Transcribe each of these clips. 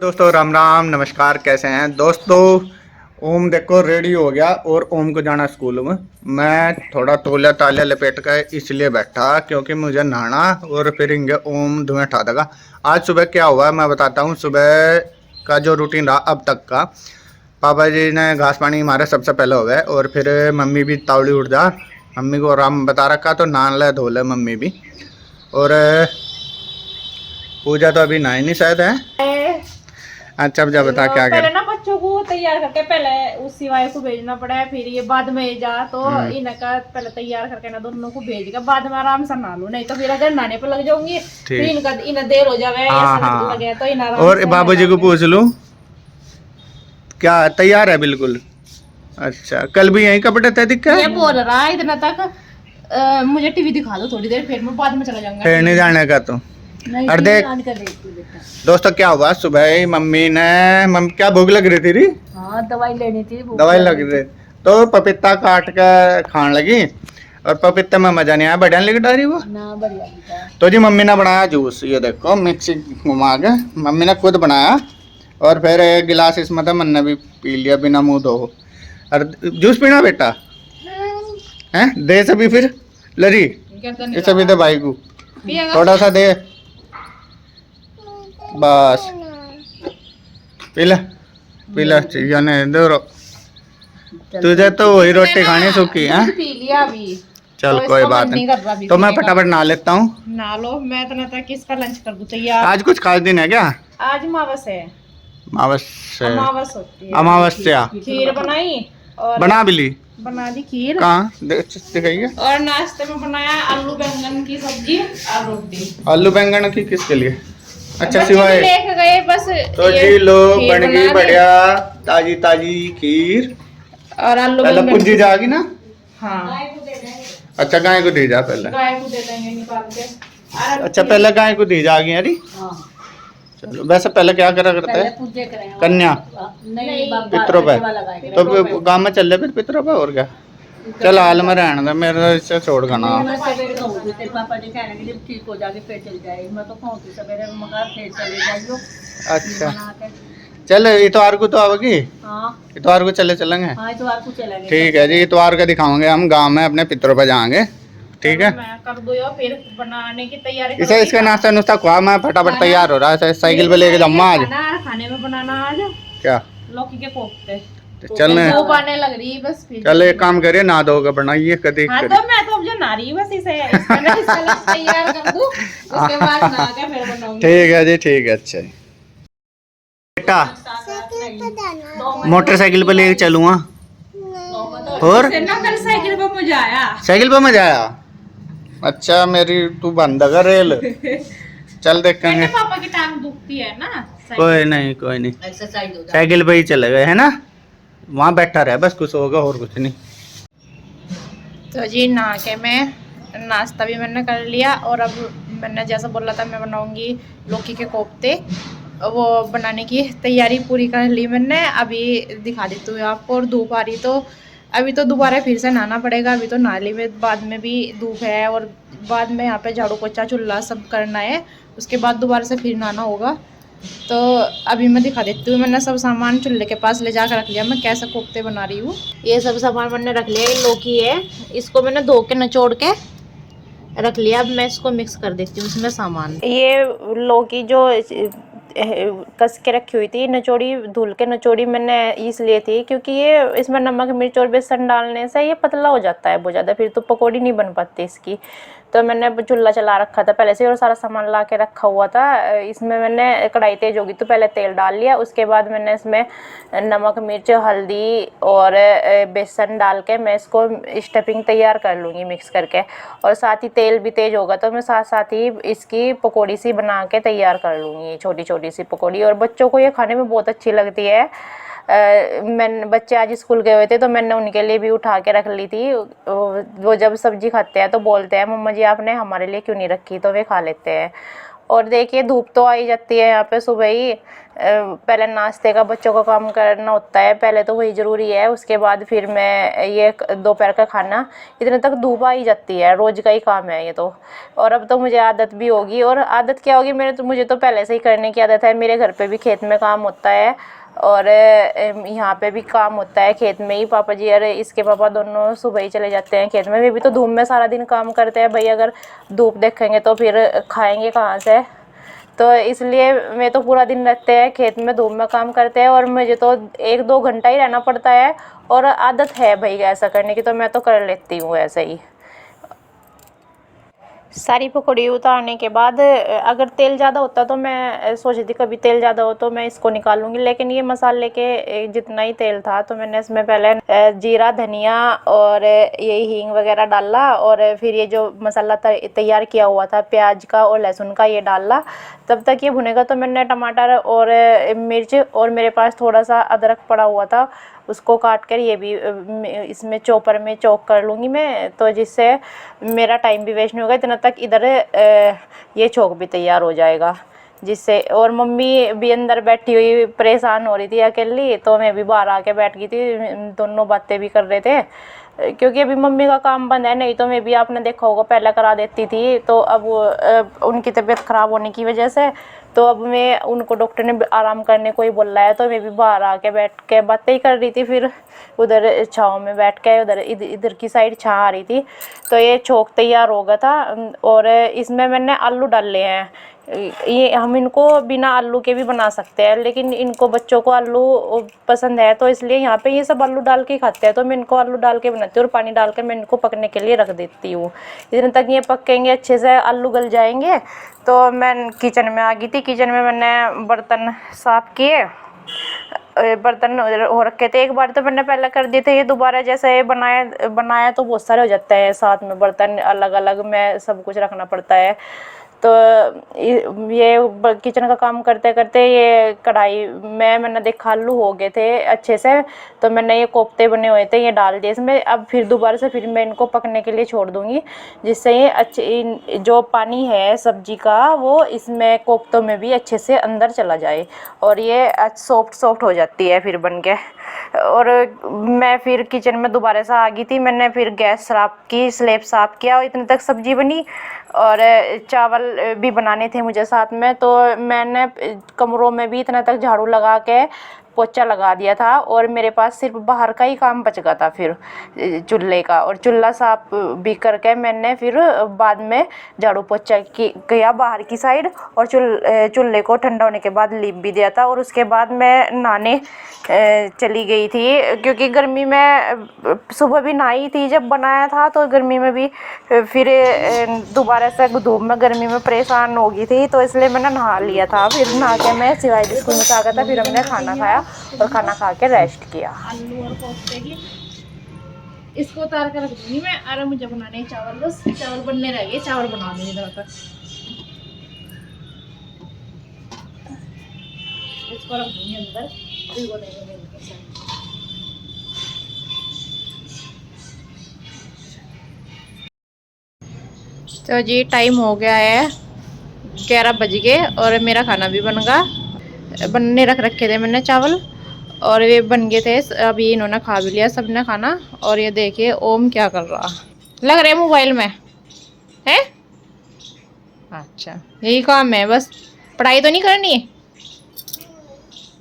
दोस्तों राम राम नमस्कार, कैसे हैं दोस्तों। ओम देखो रेडी हो गया और ओम को जाना स्कूल में। मैं थोड़ा तौलिया तालिया लपेट कर इसलिए बैठा क्योंकि मुझे नहाना और फिर इंगे ओम धुएं उठा देगा। आज सुबह क्या हुआ मैं बताता हूँ। सुबह का जो रूटीन रहा अब तक का, पापा जी ने घास पानी मारे सबसे पहले हो गए और फिर मम्मी भी तावड़ी उठ जा, मम्मी को आराम बता रखा तो नहा ले धो ले मम्मी भी। और पूजा तो अभी नहाई नहीं शायद है। अच्छा अब जा बता क्या पहले कर। ना बच्चों को तैयार करके पहले उस सिवाय को भेजना पड़ा है, फिर ये बाद में जा तो इनका पहले तैयार करके ना दोनों को भेजेगा, बाद में आराम से नहा लूं, नहीं तो फिर अगर नहाने पे लग जाऊंगी फिर इनका इन्हें देर हो जावे लगे तो इन आराम और से बाबूजी को पूछ लूं क्या तैयार है बिल्कुल। अच्छा कल भी यही कपड़े थे दिक्कत ये बोल रहा है इतना तक मुझे टीवी दिखा दो थोड़ी देर, फिर मैं बाद में चला जाऊंगा। फिर नहीं जाने का तो। और देख दोस्तों क्या हुआ, सुबह ही मम्मी ने क्या भूख लग रही थी री? हाँ दवाई लेनी थी, दवाई लग रही तो पपीता काट कर खाने लगी और पपीते में मजा नहीं आया, बढ़िया लगी डारी वो ना बढ़िया। तो जी मम्मी ने बनाया जूस, ये देखो मिक्सी घुमा के मम्मी ने खुद बनाया और फिर एक गिलास इसमें था, मैंने भी पी लिया बिना मुंह धो। और जूस पीना बेटा हैं, दे सभी फिर लरी इसे भी दे भाई को थोड़ा सा दे बस। पीला पीला यानी दो तुझे तो वही रोटी खानी सूखी है। पी लिया अभी चल तो कोई बात नहीं, तो मैं फटाफट नहा लेता हूँ। ना लो मैं इतना तक किसका लंच कर दूं तैयार। आज कुछ खास दिन है क्या? आज अमावस है। अमावस होती है, अमावस्या। खीर बनाई और बना भी ली, बना दी खीर। कहाँ दिखाइए। और नाश्ते में बनाया आलू बैंगन की सब्जी और रोटी। आलू बैंगन की किसके लिए? अच्छा बच्चे सिवाय भी लेके गए बस। तो जी लो बन गई बढ़िया ताजी ताजी खीर और आलू पहले बैंगन पुज्जी जाएगी ना। हाँ अच्छा गाय को दी जा पहले, गाय को दे देंगे निकाल के। अच्छा पहले गाय को दी जाएगी अरे। चलो वैसे पहले क्या करा करते हैं कन्या पितरों पे, तो गाँव में चल रहे फिर पितरों पे और क्या। चल हाल में रहने दे, मेरा इससे छोड़ खाना। अच्छा चल इतवार को तो आवेगी। इतवार को चलेंगे। ठीक है जी, इतवार का दिखाओगे हम गांव में अपने पितरों पे जाएंगे, ठीक है। मैं कर दो या फिर बनाने की तैयारी इसे इसका नाश्ता नुस्ता खुआ, मैं फटाफट तैयार हो रहा है, साइकिल पे लेके जाऊंगा आज। खाने में बनाना आज क्या लौकी के कोफ्ते। चलने पाने लग रही बस फिर चल एक काम करिए ना दोगे बनाइए कभी। हाँ तो मैं तो अब जो ना रही बस इसे तैयार कर दूं, उसके बाद नहा के फिर बनाऊंगी। ठीक है जी ठीक है। अच्छा बेटा मोटरसाइकिल पे लेके चलूंगा और साइकिल पे मजा आया। साइकिल पे मजा आया। अच्छा मेरी तू बंद कर रेल। चल देखेंगे। पापा की टांग दुखती है ना। कोई नहीं साइकिल पे ही चले गए है ना, वहाँ बैठा रहे बस, कुछ होगा और कुछ नहीं। तो जी नहा के मैं नाश्ता भी मैंने कर लिया और अब मैंने जैसा बोला था मैं बनाऊंगी लौकी के कोफ्ते, वो बनाने की तैयारी पूरी कर ली मैंने। अभी दिखा देती हूँ आपको। और धूप आ रही तो अभी तो दोबारा फिर से नहाना पड़ेगा। अभी तो नाली में बाद में भी धूप है और बाद में यहाँ पे झाड़ू पोछा चूल्हा सब करना है, उसके बाद दोबारा से फिर नहाना होगा। तो अभी मैं दिखा देती हूँ। मैंने सब सामान चूल्हे के पास ले जाकर रख लिया, मैं कैसे कोफ्ते बना रही हूँ। ये सब सामान मैंने रख लिया। ये लौकी है, इसको मैंने धो के निचोड़ के रख लिया। अब मैं इसको मिक्स कर देती हूँ इसमें सामान। ये लौकी जो कस के रखी हुई थी, निचोड़ी धुल के निचोड़ी मैंने इसलिए थी क्योंकि ये इसमें नमक मिर्च और बेसन डालने से ये पतला हो जाता है बहुत ज़्यादा, फिर तो पकौड़ी नहीं बन पाती इसकी। तो मैंने चूल्हा चला रखा था पहले से और सारा सामान ला के रखा हुआ था। इसमें मैंने कढ़ाई तेज होगी तो पहले तेल डाल लिया, उसके बाद मैंने इसमें नमक मिर्च हल्दी और बेसन डाल के मैं इसको स्टफिंग तैयार कर लूँगी मिक्स करके। और साथ ही तेल भी तेज होगा तो मैं साथ साथ ही इसकी पकौड़ी सी बना के तैयार कर लूँगी, छोटी छोटी सी पकौड़ी। और बच्चों को ये खाने में बहुत अच्छी लगती है। मैंने बच्चे आज स्कूल गए हुए थे तो मैंने उनके लिए भी उठा के रख ली थी। वो जब सब्जी खाते हैं तो बोलते हैं मम्मा जी आपने हमारे लिए क्यों नहीं रखी, तो वे खा लेते हैं। और देखिए धूप तो आ ही जाती है यहाँ पे सुबह ही। पहले नाश्ते का बच्चों का काम करना होता है, पहले तो वही ज़रूरी है, उसके बाद फिर मैं ये दोपहर का खाना। इतने तक धूप आ ही जाती है, रोज़ का ही काम है ये तो। और अब तो मुझे आदत भी होगी। और आदत क्या होगी, मुझे तो पहले से ही करने की आदत है। मेरे घर पे भी खेत में काम होता है और यहाँ पे भी काम होता है खेत में ही। पापा जी और इसके पापा दोनों सुबह ही चले जाते हैं खेत में। वे भी तो धूप में सारा दिन काम करते हैं भाई, अगर धूप देखेंगे तो फिर खाएंगे कहाँ से। तो इसलिए मैं तो पूरा दिन रहते हैं खेत में, धूप में काम करते हैं और मुझे तो 1-2 घंटा ही रहना पड़ता है। और आदत है भाई ऐसा करने की, तो मैं तो कर लेती हूँ ऐसे ही। सारी पकौड़ी उतारने के बाद अगर तेल ज़्यादा होता तो मैं सोची थी कभी तेल ज़्यादा हो तो मैं इसको निकाल लूँगी, लेकिन ये मसाले के जितना ही तेल था तो मैंने इसमें पहले जीरा, धनिया और ये हींग वगैरह डाला। और फिर ये जो मसाला तैयार किया हुआ था प्याज का और लहसुन का, ये डाला। तब तक ये भुनेगा तो मैंने टमाटर और मिर्च और मेरे पास थोड़ा सा अदरक पड़ा हुआ था, उसको काट कर ये भी इसमें चॉपर में चॉप कर लूँगी मैं, तो जिससे मेरा टाइम भी वेस्ट नहीं होगा। इतना तक इधर ये चॉक भी तैयार हो जाएगा जिससे। और मम्मी भी अंदर बैठी हुई परेशान हो रही थी अकेली, तो मैं भी बाहर आके बैठ गई थी, दोनों बातें भी कर रहे थे। क्योंकि अभी मम्मी का काम बंद है, नहीं तो मैं भी आपने देखा होगा पहले करा देती थी। तो अब उनकी तबीयत ख़राब होने की वजह से तो अब मैं उनको डॉक्टर ने आराम करने को ही बोला है, तो मैं भी बाहर आके बैठ के बातें ही कर रही थी। फिर उधर छाँव में बैठ के इधर की साइड छाँ आ रही थी। तो ये चोक तैयार हो गया था और इसमें मैंने आलू डाले हैं। ये हम इनको बिना आलू के भी बना सकते हैं, लेकिन इनको बच्चों को आलू पसंद है तो इसलिए यहाँ पे ये सब आलू डाल के खाते हैं। तो मैं इनको आलू डाल के बनाती हूँ और पानी डाल के मैं इनको पकने के लिए रख देती हूँ। इतने तक ये पकेंगे, अच्छे से आलू गल जाएंगे। तो मैं किचन में आ गई थी। किचन में मैंने बर्तन साफ़ किए, बर्तन हो रखे थे। एक बार तो मैंने पहले कर दिए थे, ये दोबारा जैसे बनाया तो बहुत सारे हो जाते हैं साथ में बर्तन, अलग अलग में सब कुछ रखना पड़ता है। तो ये किचन का काम करते करते ये कढ़ाई में मैंने देखा आलू हो गए थे अच्छे से, तो मैंने ये कोफ्ते बने हुए थे ये डाल दिए इसमें। अब फिर दोबारा से फिर मैं इनको पकने के लिए छोड़ दूँगी, जिससे ये अच्छे जो पानी है सब्जी का वो इसमें कोफ्तों में भी अच्छे से अंदर चला जाए और ये सॉफ्ट हो जाती है फिर बन के। और मैं फिर किचन में दोबारा से आ गई थी। मैंने फिर गैस साफ़ की, स्लैब साफ़ किया और इतने तक सब्जी बनी और चावल भी बनाने थे मुझे साथ में। तो मैंने कमरों में भी इतना तक झाड़ू लगा के पोछा लगा दिया था और मेरे पास सिर्फ बाहर का ही काम बच गया था फिर चूल्हे का। और चूल्हा साफ भी करके मैंने फिर बाद में झाड़ू पोछा किया बाहर की साइड और चूल्हे को ठंडा होने के बाद लीप भी दिया था। और उसके बाद मैं नहाने चली गई थी, क्योंकि गर्मी में सुबह भी नहाई थी जब बनाया था, तो गर्मी में भी फिर दोबारा से धूप में गर्मी में परेशान हो गई थी, तो इसलिए मैंने नहा लिया था। फिर नहा के मैं सिवाय स्कूल में आ गया था। फिर हमने खाना खाया और खाना खा के रेस्ट किया। आलू और कोफ्ते की इसको उतार कर रख दूंगी मैं। अरे मुझे बनाने हैं चावल, बस चावल बनने रह गए, चावल बना दूंगी इधर तक। इसको रख दूंगी अंदर, भिगो देंगे इनके साथ। तो जी टाइम हो गया है 11 बज गए और मेरा खाना भी बन गया। बनने रख रखे थे मैंने चावल और ये बन गए थे। अभी इन्होंने खा भी लिया सबने खाना। और ये देखिए ओम क्या कर रहा, लग रहा है मोबाइल में है। अच्छा यही काम है, बस पढ़ाई तो नहीं करनी है?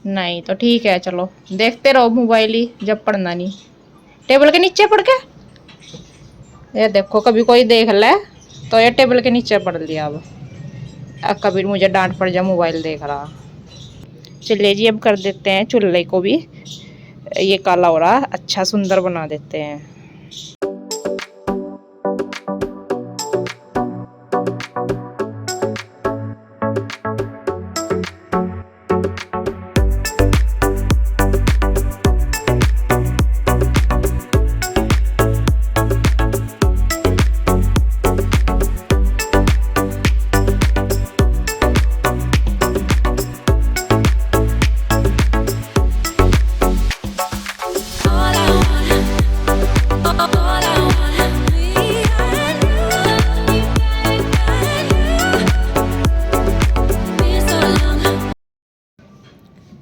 नहीं तो ठीक है, चलो देखते रहो मोबाइल ही, जब पढ़ना नहीं। टेबल के नीचे पढ़ के ये देखो, कभी कोई देख ले तो ये टेबल के नीचे पढ़ लिया। अब कभी मुझे डांट पड़ जाए मोबाइल देख रहा। चलिए जी अब कर देते हैं चूल्हे को भी, ये काला हो रहा अच्छा सुंदर बना देते हैं।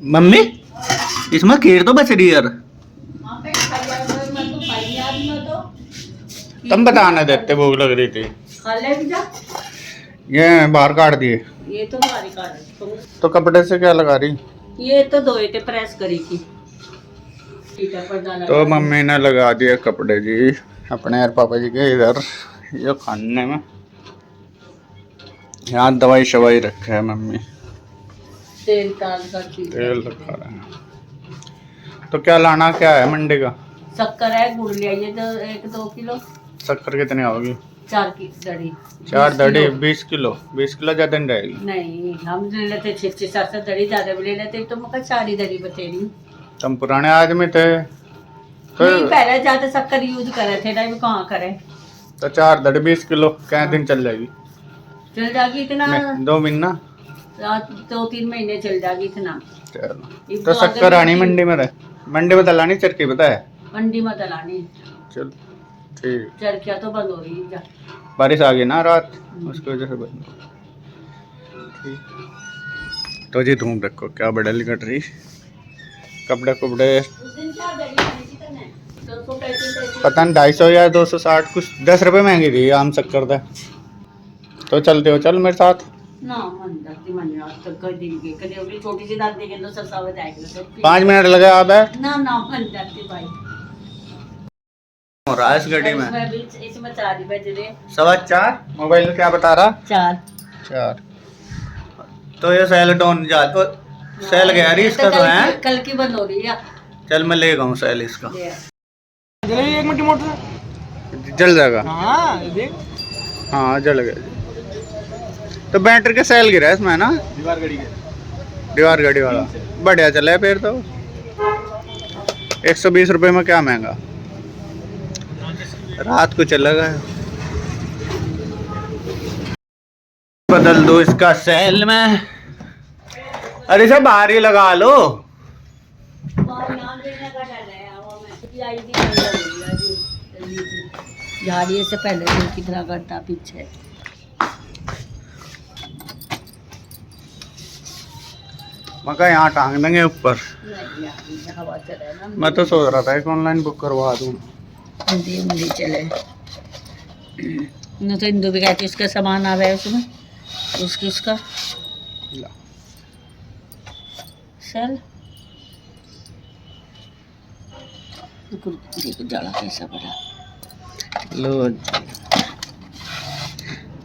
मम्मी इसमें खीर तो बच रही है यार, तुम बताना देते भूख लग रही थी। खा ले भी जा। ये बाहर काट दिए। ये तो हमारी कार है। तो कपड़े से क्या लगा रही? ये तो धोए थे, प्रेस करी थी। ठीक है, पर्दा लगा तो दिया। मम्मी ने लगा दिए कपड़े जी अपने यार पापा जी के इधर ये खाने में। यहाँ दवाई शवाई रखे है मम्मी, तेल ताल कर दी। तेल रखा रहे हैं। तो क्या लाना क्या है मंडी का? शक्कर है, गुड़ ले आइए तो 1-2 किलो। शक्कर कितनी होगी? 4 की दड़ी। 4 दड़ी 20 20 किलो। 20 किलो ज्यादा नहीं रहेगी। नहीं, हम ले लेते 6-7 दड़ी, ज्यादा भी ले लेते तो मगर 4 ही दड़ी बतेरी। तुम पुराने आदमी थे तो नहीं, पहले ज्यादा शक्कर यूज करे थे, टाइम कहाँ करे। तो 4 दड़ी 20 किलो क्या दिन चल जाएगी? चल जाएगी इतना। 2 महीना। 2-3 महीने चल जाएगी इतना। चलो तो शक्कर आनी मंडी में मंडी में दलानी चरखी पता है? मंडी में दलानी। चल ठीक। चरखिया तो बंद हो रही है। बारिश आ गई ना रात, उसकी वजह से बंद हो गई। ठीक। तो जी धूम देखो क्या बड़ली कट रही। कपड़े कुपड़े पता नहीं 250 या 260 कुछ 10 रुपये महंगी थी आम शक्कर था। तो चलते हो चल मेरे साथ। ना मन जाती मन आज तक कर दिन के कभी अपनी छोटी सी दादी के तो सस्ता बताएगा तो 5 मिनट लगे आप है ना मन जाती भाई। हो रहा है इस गाड़ी में। इसमें भी इसमें 4 ही बज रहे। 4:15। मोबाइल क्या बता रहा? 4। तो ये सेल डाउन जा तो सेल गया रही इसका तो है। कल की बंद हो रही है। चल मैं ले गया सेल इसका। ले। 1 मिनट मोटर जल जाएगा। हाँ देख हाँ जल गया। तो बैटरी का सेल गिरा है इसमें ना, दीवार गड़ी के दीवार गाड़ी वाला बढ़िया चला है फिर तो। 120 रुपये में क्या महंगा, रात को चलेगा। बदल दो इसका सेल में। अरे सब बाहर ही लगा लो। झाड़िए से पहले दिन कितना करता पीछे। मका यहाँ टांग देंगे ऊपर। हवा चले ना। मैं तो सोच रहा था कि ऑनलाइन बुक करवा दूँ। हिंदी चले न तो हिंदू भी कहती उसका सामान आ रहा है उसमें उसका चल देखो जाला कैसा बड़ा। लो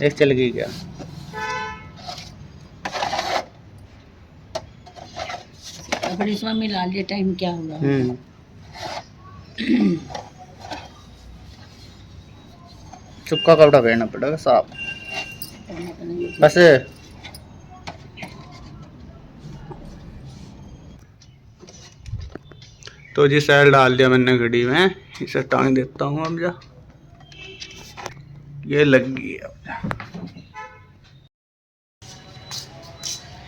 एक चल गई क्या? अब इसमें मिला लिया टाइम क्या हुआ। चुपका कपड़ा पहनना पड़ेगा साफ बस। तो जी सेल डाल दिया मैंने घड़ी में, इसे टांग देता हूँ अब जा। ये लग गई अब जा।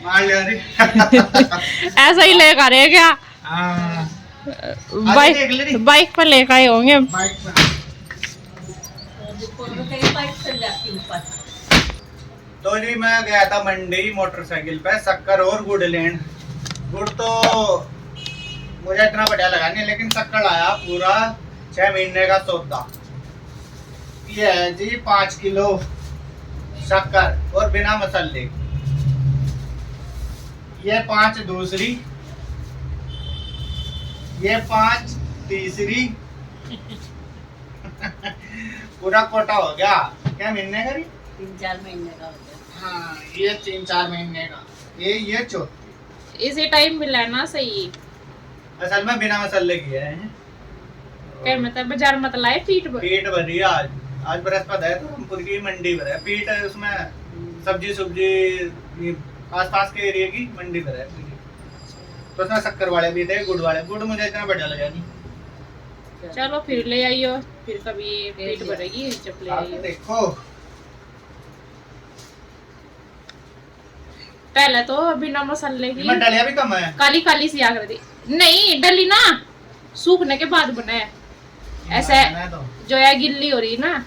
मार लिया रे। ऐसा ही लेकर आए क्या? हाँ। बाइक पर लेकर आए होंगे। बाइक पे। तो जी मैं गया था मंडी मोटरसाइकिल पे शक्कर और गुड़ लेन। गुड़ तो मुझे इतना बढ़िया लगा नहीं, लेकिन शक्कर आया पूरा 6 महीने का सौदा। ये है जी 5 किलो शक्कर और बिना मसाले। ये 5 दूसरी, ये 5 तीसरी। पूरा कोटा हो गया। क्या महीने का? 3-4 महीने का हो गया। हाँ ये 3-4 महीने का। ये चौथी। इसी टाइम मिला ना सही। असल में बिना मसाले किए हैं। क्या मतलब बाजार मत लाए पीठ पीठ भरी आज बृहस्पति है तो रामपुर की मंडी भर है। पीठ है उसमें सब्जी आस पास के एरिया की मंडी भर है। तो उसमें शक्कर वाले भी थे, गुड़ वाले। गुड़ मुझे इतना बढ़िया लगा नहीं। चलो फिर ले आइयो, फिर कभी पेट भरेगी जब ले आइयो। देखो पहले तो बिना मसाले की डलिया भी कम है। काली काली सी आकर थी। नहीं डली ना, सूखने के बाद बनाया ऐसा तो जो है गिल्ली हो रही ना।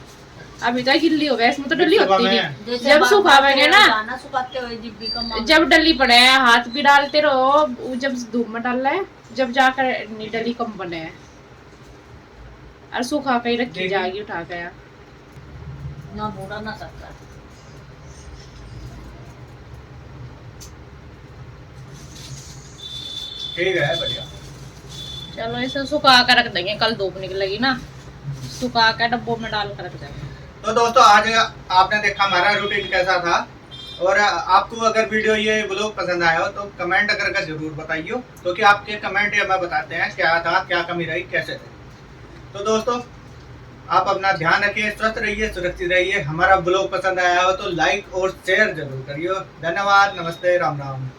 अभी तो गिल्ली हो गया, इसमें तो डली होती नहीं। जैसे जब बार- सुखावेंगे ना, दाना सुखाते हुए डिब्बी का मांग- जब डली पड़े हैं हाथ भी डालते रहो, जब धूप में डालना है, जब जाकर नहीं डली कम बने हैं, और सुखा के ही रखी जाएगी उठा के। ना बूढ़ा ना सकता। ठीक है, बढ़िया। चलो इसे सुखा कर रख देंगे, कल धूप निकलेगी ना, सुखा के डब्बों में डाल कर रख देंगे। तो दोस्तों आज आपने देखा हमारा रूटीन कैसा था, और आपको अगर वीडियो ये ब्लॉग पसंद आया हो तो कमेंट करके जरूर बताइए, क्योंकि आपके कमेंट हमें बताते हैं क्या था, क्या कमी रही, कैसे थे। तो दोस्तों आप अपना ध्यान रखिए, स्वस्थ रहिए, सुरक्षित रहिए। हमारा ब्लॉग पसंद आया हो तो लाइक और शेयर जरूर करिए। धन्यवाद, नमस्ते, राम राम।